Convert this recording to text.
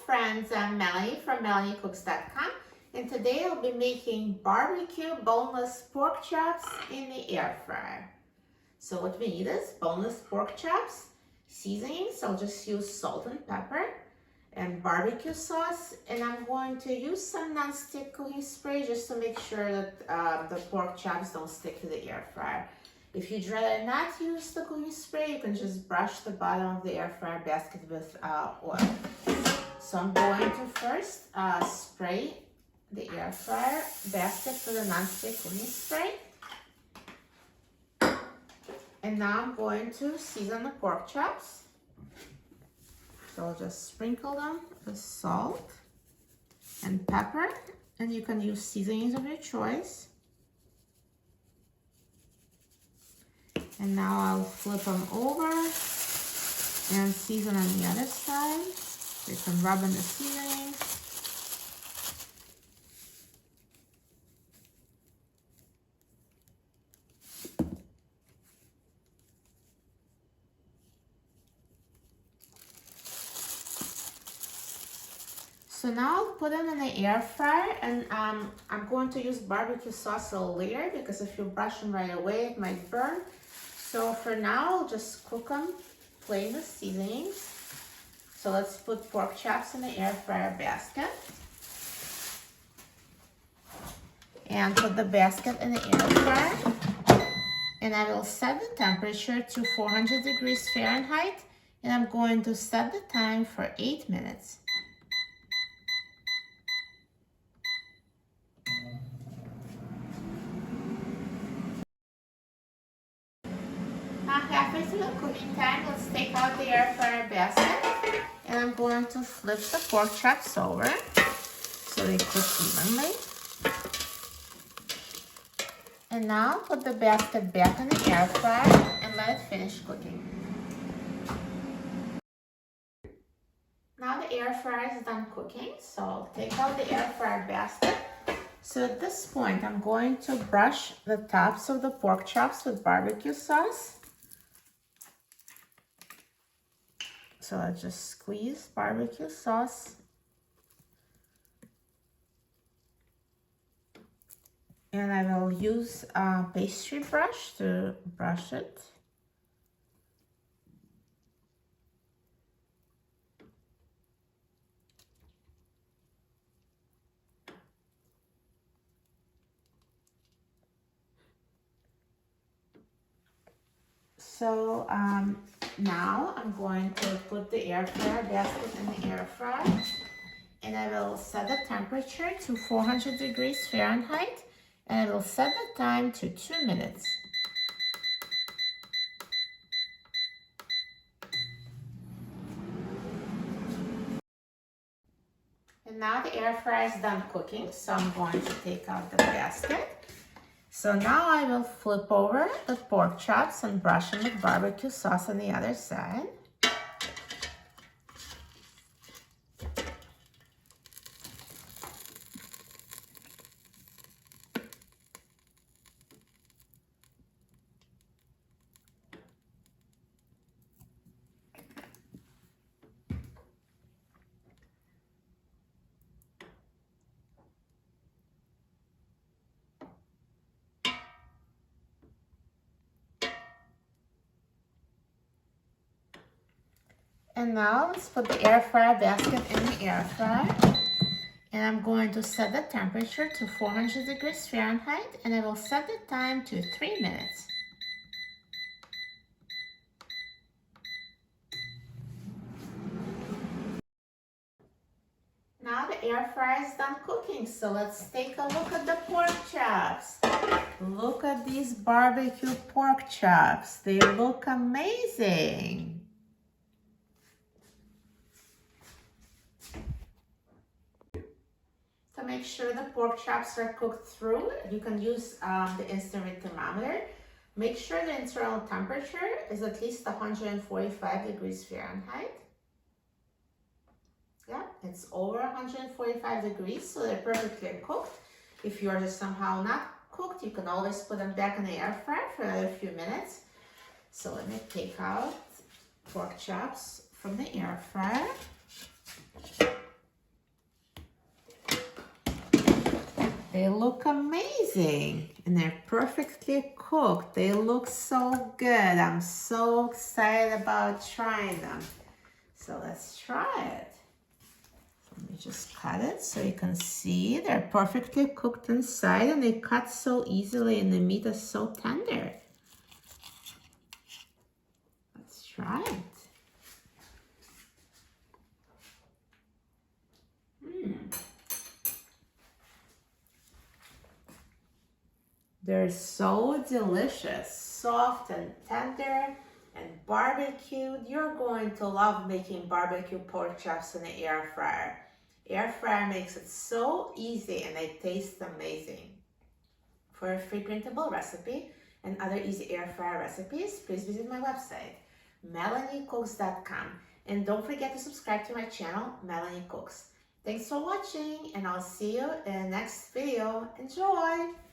friends, I'm Melanie from MelanieCooks.com, and today I'll be making barbecue boneless pork chops in the air fryer. So what we need is boneless pork chops, seasonings. I'll just use salt and pepper, and barbecue sauce, and I'm going to use some non-stick cooking spray just to make sure that the pork chops don't stick to the air fryer. If you'd rather not use the cooking spray, you can just brush the bottom of the air fryer basket with oil. So I'm going to first spray the air fryer basket with a non-stick cooking spray. And now I'm going to season the pork chops. So I'll just sprinkle them with salt and pepper, and you can use seasonings of your choice. And now I'll flip them over and season on the other side. So you can rub in the seasoning. So now I'll put them in the air fryer, and I'm going to use barbecue sauce a little later because if you brush them right away, it might burn. So for now, I'll just cook them plain with seasonings. So let's put pork chops in the air fryer basket. And put the basket in the air fryer. And I will set the temperature to 400 degrees Fahrenheit. And I'm going to set the time for 8 minutes. Halfway through the cooking time, let's take out the air fryer basket, and I'm going to flip the pork chops over so they cook evenly. And now put the basket back in the air fryer and let it finish cooking. Now the air fryer is done cooking, so I'll take out the air fryer basket. So at this point, I'm going to brush the tops of the pork chops with barbecue sauce. So I just squeeze barbecue sauce. And I will use a pastry brush to brush it. So now I'm going to put the air fryer basket in the air fryer, and I will set the temperature to 400 degrees Fahrenheit, and I will set the time to 2 minutes. And now the air fryer is done cooking, so I'm going to take out the basket. So now I will flip over the pork chops and brush them with barbecue sauce on the other side. And now let's put the air fryer basket in the air fryer. And I'm going to set the temperature to 400 degrees Fahrenheit, and I will set the time to 3 minutes. Now the air fryer is done cooking, so let's take a look at the pork chops. Look at these barbecue pork chops. They look amazing. To make sure the pork chops are cooked through, you can use the instant read thermometer. Make sure the internal temperature is at least 145 degrees Fahrenheit. Yeah, it's over 145 degrees, so they're perfectly cooked. If yours is somehow not cooked, you can always put them back in the air fryer for another few minutes. So let me take out pork chops from the air fryer. They look amazing and they're perfectly cooked. They look so good. I'm so excited about trying them. So let's try it. Let me just cut it so you can see they're perfectly cooked inside and they cut so easily and the meat is so tender. Let's try it. They're so delicious, soft and tender and barbecued. You're going to love making barbecue pork chops in the air fryer. Air fryer makes it so easy and they taste amazing. For a free printable recipe and other easy air fryer recipes, please visit my website, melaniecooks.com. And don't forget to subscribe to my channel, Melanie Cooks. Thanks for watching and I'll see you in the next video. Enjoy!